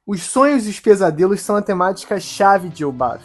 Os sonhos e os pesadelos são a temática chave de Elbaf.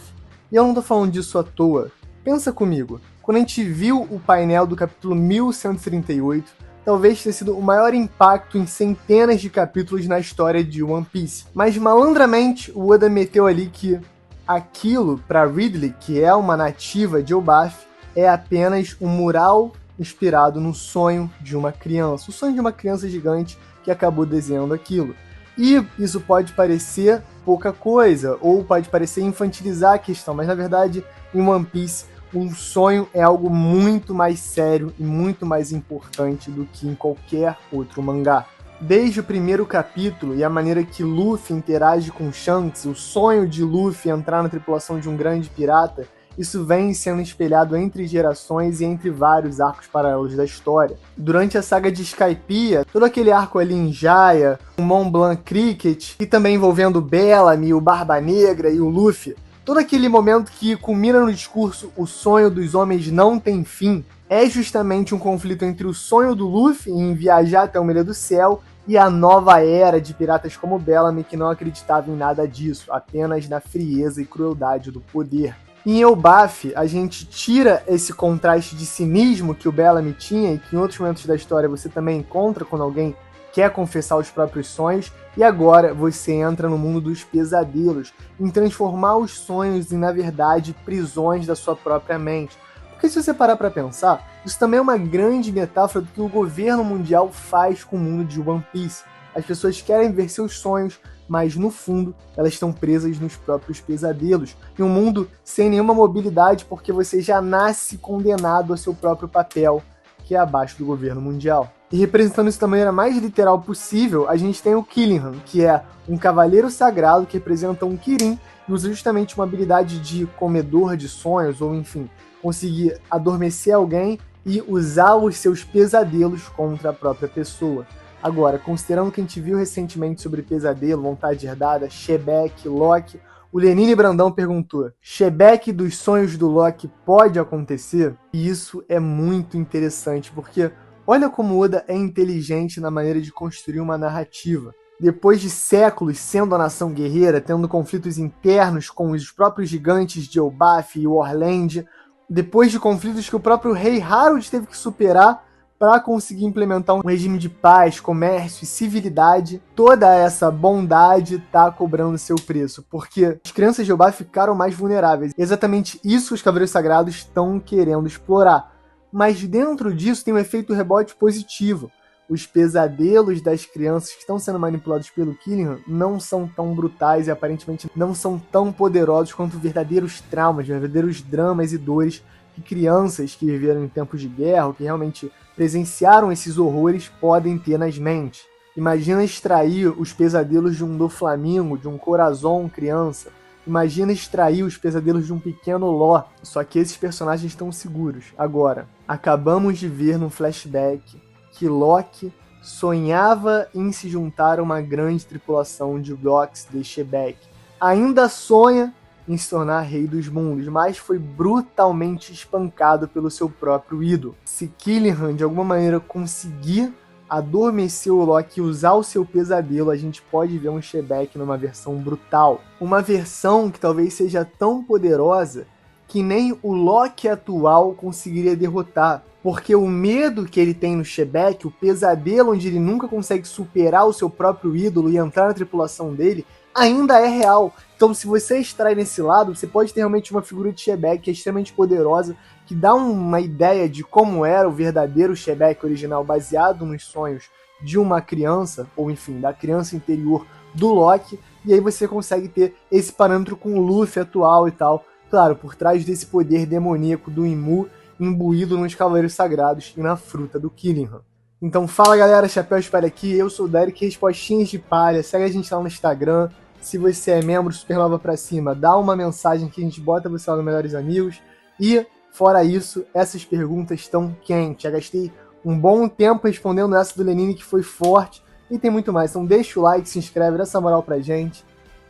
E eu não tô falando disso à toa. Pensa comigo, quando a gente viu o painel do capítulo 1138, talvez tenha sido o maior impacto em centenas de capítulos na história de One Piece. Mas malandramente, o Oda meteu ali que aquilo, para Ridley, que é uma nativa de Elbaf, é apenas um mural inspirado no sonho de uma criança. O sonho de uma criança gigante que acabou desenhando aquilo. E isso pode parecer pouca coisa, ou pode parecer infantilizar a questão, mas na verdade, em One Piece, um sonho é algo muito mais sério e muito mais importante do que em qualquer outro mangá. Desde o primeiro capítulo e a maneira que Luffy interage com Shanks, o sonho de Luffy entrar na tripulação de um grande pirata, isso vem sendo espelhado entre gerações e entre vários arcos paralelos da história. Durante a saga de Skypiea, todo aquele arco ali em Jaya, o Mont Blanc Cricket, e também envolvendo o Bellamy, o Barba Negra e o Luffy, todo aquele momento que culmina no discurso "o sonho dos homens não tem fim", é justamente um conflito entre o sonho do Luffy em viajar até uma ilha do céu e a nova era de piratas como Bellamy, que não acreditava em nada disso, apenas na frieza e crueldade do poder. Em Elbaf, a gente tira esse contraste de cinismo que o Bellamy tinha e que em outros momentos da história você também encontra quando alguém quer confessar os próprios sonhos, e agora você entra no mundo dos pesadelos, em transformar os sonhos em, na verdade, prisões da sua própria mente. Porque se você parar para pensar, isso também é uma grande metáfora do que o governo mundial faz com o mundo de One Piece. As pessoas querem ver seus sonhos, mas no fundo elas estão presas nos próprios pesadelos. Em um mundo sem nenhuma mobilidade, porque você já nasce condenado ao seu próprio papel, que é abaixo do governo mundial. E representando isso da maneira mais literal possível, a gente tem o Killingham, que é um cavaleiro sagrado que representa um Kirin e usa justamente uma habilidade de comedor de sonhos, ou enfim, conseguir adormecer alguém e usar os seus pesadelos contra a própria pessoa. Agora, considerando o que a gente viu recentemente sobre pesadelo, vontade herdada, Shebeck, Loki, o Lenine Brandão perguntou: Shebeck dos sonhos do Loki pode acontecer? E isso é muito interessante, porque olha como Oda é inteligente na maneira de construir uma narrativa. Depois de séculos sendo a nação guerreira, tendo conflitos internos com os próprios gigantes de Elbaf e Orland, depois de conflitos que o próprio rei Harold teve que superar para conseguir implementar um regime de paz, comércio e civilidade, toda essa bondade está cobrando seu preço, porque as crianças de Elbaf ficaram mais vulneráveis. Exatamente isso que os Cavaleiros Sagrados estão querendo explorar. Mas dentro disso tem um efeito rebote positivo. Os pesadelos das crianças que estão sendo manipulados pelo Killingham não são tão brutais e aparentemente não são tão poderosos quanto verdadeiros traumas, verdadeiros dramas e dores que crianças que viveram em tempos de guerra, ou que realmente presenciaram esses horrores, podem ter nas mentes. Imagina extrair os pesadelos de um Doflamingo, de um Corazon criança. Imagina extrair os pesadelos de um pequeno Ló. Só que esses personagens estão seguros. Agora, acabamos de ver num flashback que Loki sonhava em se juntar a uma grande tripulação de Rocks de Shebeck. Ainda sonha em se tornar rei dos mundos, mas foi brutalmente espancado pelo seu próprio ídolo. Se Killingham de alguma maneira conseguir adormecer o Loki e usar o seu pesadelo, a gente pode ver um Shebeck numa versão brutal. Uma versão que talvez seja tão poderosa que nem o Loki atual conseguiria derrotar. Porque o medo que ele tem no Shebeck, o pesadelo onde ele nunca consegue superar o seu próprio ídolo e entrar na tripulação dele, ainda é real. Então, se você extrai nesse lado, você pode ter realmente uma figura de Shebeck que é extremamente poderosa, que dá uma ideia de como era o verdadeiro Shebeck original, baseado nos sonhos de uma criança, ou enfim, da criança interior do Loki, e aí você consegue ter esse parâmetro com o Luffy atual e tal, claro, por trás desse poder demoníaco do Imu, imbuído nos Cavaleiros Sagrados e na fruta do Killingham. Então fala galera, Chapéu de Palha aqui, eu sou o Derek, Respostinhas de Palha, segue a gente lá no Instagram, se você é membro Supernova pra cima, dá uma mensagem que a gente bota você lá no Melhores Amigos, e fora isso, essas perguntas estão quentes, já gastei um bom tempo respondendo essa do Lenine que foi forte, e tem muito mais, então deixa o like, se inscreve, dá essa moral pra gente.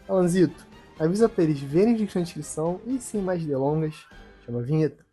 Alanzito, avisa pra eles verem o link na descrição, e sem mais delongas, chama a vinheta.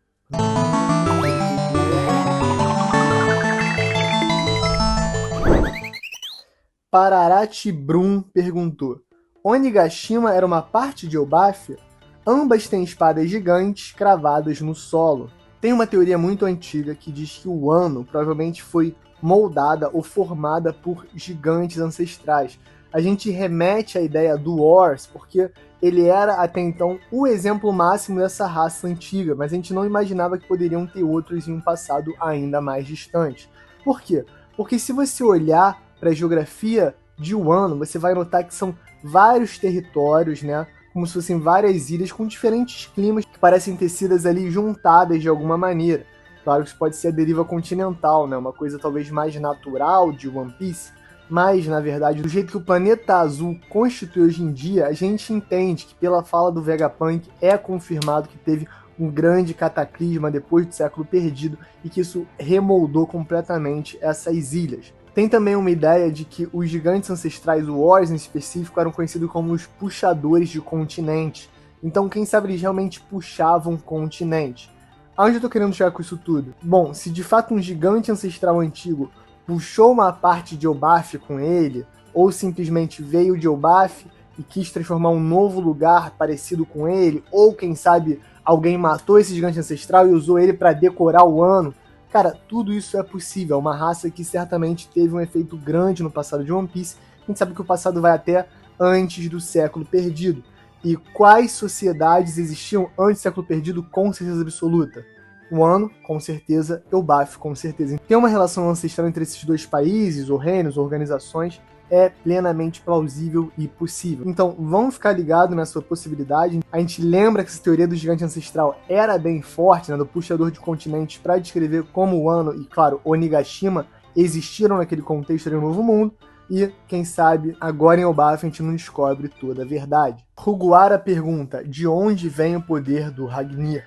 Pararati Brum perguntou: Onigashima era uma parte de Elbaf? Ambas têm espadas gigantes cravadas no solo. Tem uma teoria muito antiga que diz que o Wano provavelmente foi moldada ou formada por gigantes ancestrais. A gente remete à ideia do Ors porque ele era até então o exemplo máximo dessa raça antiga, mas a gente não imaginava que poderiam ter outros em um passado ainda mais distante. Por quê? Porque se você olhar para a geografia de Wano, você vai notar que são vários territórios, né? Como se fossem várias ilhas com diferentes climas que parecem ter sido ali juntadas de alguma maneira. Claro que isso pode ser a deriva continental, né? Uma coisa talvez mais natural de One Piece, mas, na verdade, do jeito que o planeta azul constitui hoje em dia, a gente entende que, pela fala do Vegapunk, é confirmado que teve um grande cataclisma depois do século perdido e que isso remoldou completamente essas ilhas. Tem também uma ideia de que os gigantes ancestrais, o Ors em específico, eram conhecidos como os puxadores de continente. Então, quem sabe eles realmente puxavam um continente. Aonde eu tô querendo chegar com isso tudo? Bom, se de fato um gigante ancestral antigo puxou uma parte de Elbaf com ele, ou simplesmente veio de Elbaf e quis transformar um novo lugar parecido com ele, ou quem sabe alguém matou esse gigante ancestral e usou ele para decorar o Wano. Cara, tudo isso é possível. É uma raça que certamente teve um efeito grande no passado de One Piece. A gente sabe que o passado vai até antes do século perdido. E quais sociedades existiam antes do século perdido com certeza absoluta? Wano, com certeza, Elbaf, com certeza. Tem uma relação ancestral entre esses dois países, ou reinos, ou organizações, é plenamente plausível e possível. Então, vamos ficar ligados nessa possibilidade. A gente lembra que essa teoria do gigante ancestral era bem forte, né, do puxador de continentes, para descrever como o Wano e, claro, Onigashima existiram naquele contexto do Novo Mundo. E, quem sabe, agora em Elbaf a gente não descobre toda a verdade. Ruguara pergunta, de onde vem o poder do Ragnir?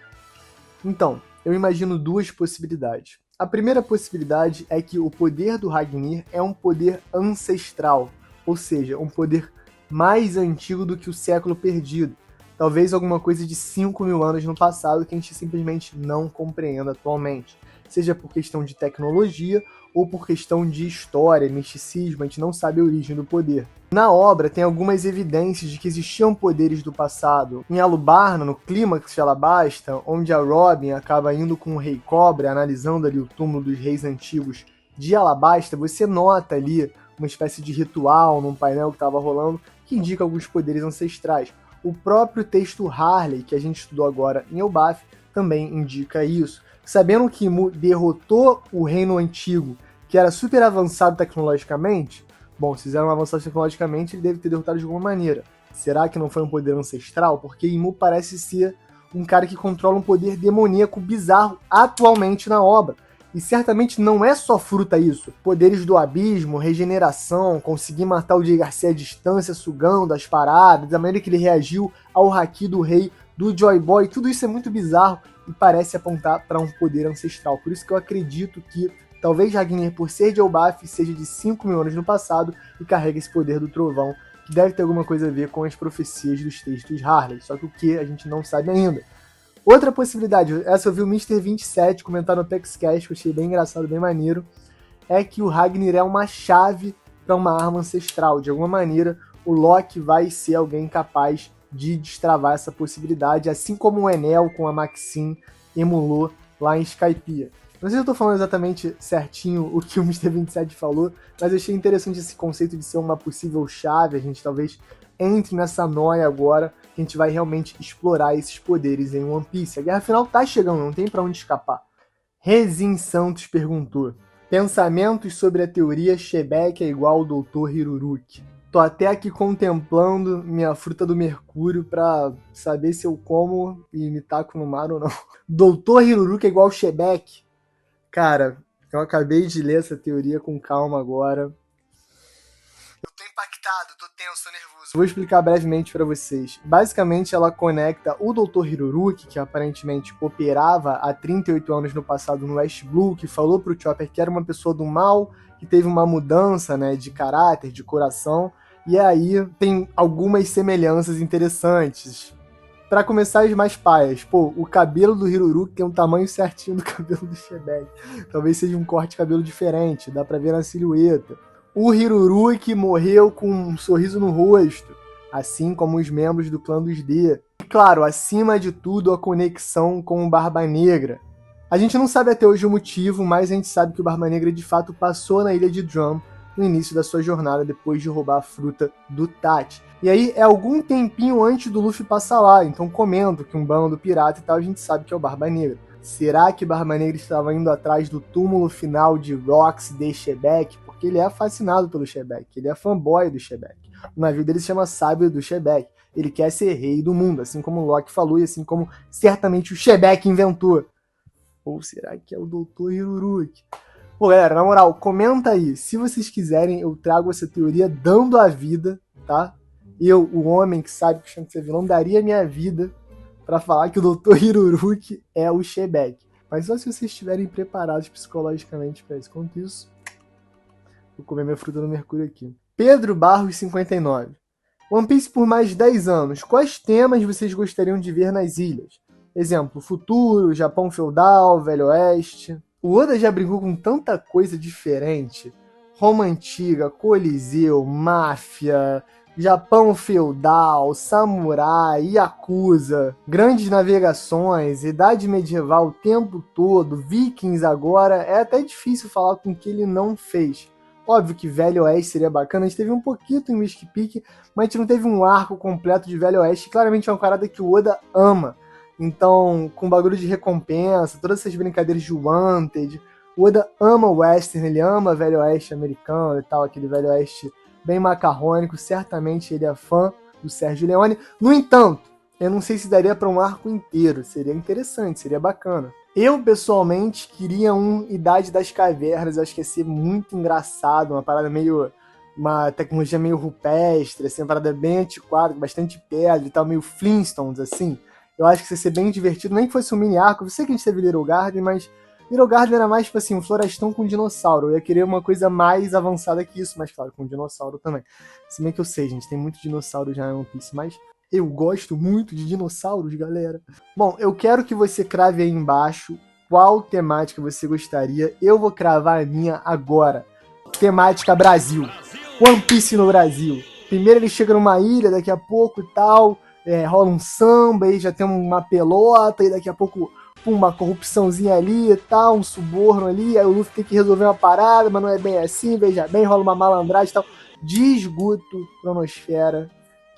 Então, eu imagino duas possibilidades. A primeira possibilidade é que o poder do Ragnir é um poder ancestral, ou seja, um poder mais antigo do que o século perdido. Talvez alguma coisa de 5.000 anos no passado que a gente simplesmente não compreenda atualmente. Seja por questão de tecnologia ou por questão de história, misticismo, a gente não sabe a origem do poder. Na obra tem algumas evidências de que existiam poderes do passado. Em Alubarna, no clímax de Alabasta, onde a Robin acaba indo com o Rei Cobra, analisando ali o túmulo dos reis antigos de Alabasta, você nota ali uma espécie de ritual num painel que estava rolando que indica alguns poderes ancestrais. O próprio texto Harley, que a gente estudou agora em Elbaf, também indica isso. Sabendo que Mu derrotou o reino antigo, que era super avançado tecnologicamente, bom, se fizeram avançado tecnologicamente, ele deve ter derrotado de alguma maneira. Será que não foi um poder ancestral? Porque Imu parece ser um cara que controla um poder demoníaco bizarro atualmente na obra. E certamente não é só fruta isso. Poderes do abismo, regeneração, conseguir matar o Jay Garcia à distância, sugando as paradas, a maneira que ele reagiu ao haki do rei, do Joy Boy, tudo isso é muito bizarro e parece apontar para um poder ancestral. Por isso que eu acredito que talvez Ragnir, por ser de Elbaf, seja de 5.000 anos no passado e carrega esse poder do trovão, que deve ter alguma coisa a ver com as profecias dos textos Harley, só que o que a gente não sabe ainda. Outra possibilidade, essa eu vi o Mr. 27 comentar no ApexCast, que eu achei bem engraçado, bem maneiro, é que o Ragnir é uma chave para uma arma ancestral. De alguma maneira, o Loki vai ser alguém capaz de destravar essa possibilidade, assim como o Enel com a Maxine emulou lá em Skypiea. Não sei se eu tô falando exatamente certinho o que o Mr. 27 falou, mas eu achei interessante esse conceito de ser uma possível chave. A gente talvez entre nessa noia agora, que a gente vai realmente explorar esses poderes em One Piece. A guerra final tá chegando, não tem pra onde escapar. Rezin Santos perguntou: pensamentos sobre a teoria Shebeck é igual ao Dr. Hiruruki. Tô até aqui contemplando minha fruta do mercúrio pra saber se eu como e me taco no mar ou não. Dr. Hiruruki é igual ao Shebeck? Cara, eu acabei de ler essa teoria com calma agora. Eu tô impactado, tô tenso, tô nervoso. Vou explicar brevemente pra vocês. Basicamente, ela conecta o Dr. Hiruruki, que aparentemente operava há 38 anos no passado no West Blue, que falou pro Chopper que era uma pessoa do mal, que teve uma mudança, né, de caráter, de coração, e aí tem algumas semelhanças interessantes. Pra começar, as mais paias. Pô, o cabelo do Hiruruki tem um tamanho certinho do cabelo do Shebeck. Talvez seja um corte de cabelo diferente, dá pra ver na silhueta. O Hiruruki morreu com um sorriso no rosto. assim como os membros do clã dos D. E claro, acima de tudo, a conexão com o Barba Negra. A gente não sabe até hoje o motivo, mas a gente sabe que o Barba Negra de fato passou na ilha de Drum no início da sua jornada, depois de roubar a fruta do Tati. E aí é algum tempinho antes do Luffy passar lá, então comendo que um bando pirata e tal, a gente sabe que é o Barba Negra. Será que Barba Negra estava indo atrás do túmulo final de Rox de Shebeck? Porque ele é fascinado pelo Shebeck, ele é fanboy do Shebeck. O navio dele se chama Sábio do Shebeck. Ele quer ser rei do mundo, assim como o Loki falou e assim como certamente o Shebeck inventou. Ou será que é o Dr. Hiruruki? Pô, galera, na moral, comenta aí. Se vocês quiserem, eu trago essa teoria dando a vida, tá? Eu, o homem que sabe que o Shanks é vilão, daria minha vida pra falar que o Dr. Hiruruki é o Shebeck. Mas só se vocês estiverem preparados psicologicamente pra isso. Quanto isso, vou comer minha fruta no mercúrio aqui. Pedro Barros 59. One Piece por mais de 10 anos. Quais temas vocês gostariam de ver nas ilhas? Exemplo, futuro, Japão feudal, Velho Oeste. O Oda já brincou com tanta coisa diferente. Roma Antiga, Coliseu, máfia, Japão feudal, samurai, Yakuza, grandes navegações, idade medieval o tempo todo, vikings agora. É até difícil falar com o que ele não fez. Óbvio que Velho Oeste seria bacana, a gente teve um pouquinho em Whiskey Peak, mas a gente não teve um arco completo de Velho Oeste. Claramente é uma parada que o Oda ama. Então, com bagulho de recompensa, todas essas brincadeiras de Wanted, o Oda ama o Western, ele ama Velho Oeste americano e tal, aquele Velho Oeste bem macarrônico, certamente ele é fã do Sérgio Leone. No entanto, eu não sei se daria para um arco inteiro, seria interessante, seria bacana. Eu, pessoalmente, queria um Idade das Cavernas, acho que ia ser muito engraçado, uma parada meio... uma tecnologia meio rupestre, assim, uma parada bem antiquada, com bastante pedra e tal, meio Flintstones, assim. Eu acho que ia ser bem divertido, nem que fosse um mini arco. Eu sei que a gente teve Little Garden, mas Little Garden era mais, tipo assim, um florestão com dinossauro. Eu ia querer uma coisa mais avançada que isso, mas claro, com dinossauro também. Se bem que eu sei, gente, tem muito dinossauro já em One Piece, mas eu gosto muito de dinossauros, galera. Bom, eu quero que você crave aí embaixo qual temática você gostaria. Eu vou cravar a minha agora. Temática Brasil. One Piece no Brasil. Primeiro ele chega numa ilha, daqui a pouco e tal... rola um samba, aí já tem uma pelota, e daqui a pouco uma corrupçãozinha ali e tal, um suborno ali, aí o Luffy tem que resolver uma parada, mas não é bem assim, veja bem, rola uma malandragem e tal. Desguto Cronosfera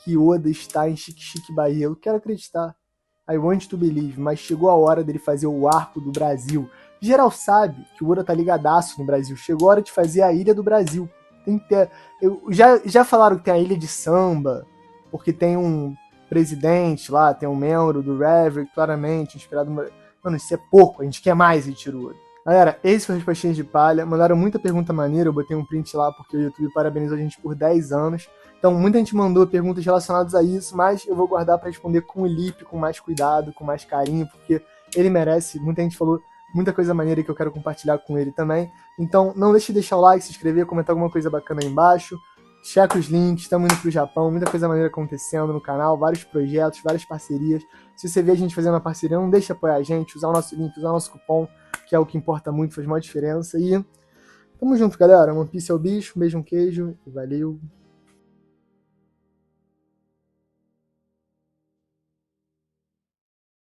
que Oda está em Chique Chique Bahia. Eu quero acreditar. I want to believe, mas chegou a hora dele fazer o arco do Brasil. Geral sabe que o Oda tá ligadaço no Brasil. Chegou a hora de fazer a Ilha do Brasil. Tem que ter... já falaram que tem a Ilha de Samba, porque tem um presidente lá, tem um membro do Reverie, claramente, inspirado... Mano, isso é pouco, a gente quer mais, Ichiru. Galera, esse foi o Respostinhas de Palha. Mandaram muita pergunta maneira, eu botei um print lá porque o YouTube parabenizou a gente por 10 anos. Então, muita gente mandou perguntas relacionadas a isso, mas eu vou guardar para responder com o Lipe, com mais cuidado, com mais carinho, porque ele merece. Muita gente falou muita coisa maneira que eu quero compartilhar com ele também. Então, não deixe de deixar o like, se inscrever, comentar alguma coisa bacana aí embaixo. Checa os links, estamos indo pro Japão, muita coisa maneira acontecendo no canal, vários projetos, várias parcerias. Se você vê a gente fazendo uma parceria, não deixe de apoiar a gente, usar o nosso link, usar o nosso cupom, que é o que importa muito, faz maior diferença. E tamo junto, galera. One Piece é o bicho, um beijo, um queijo e valeu.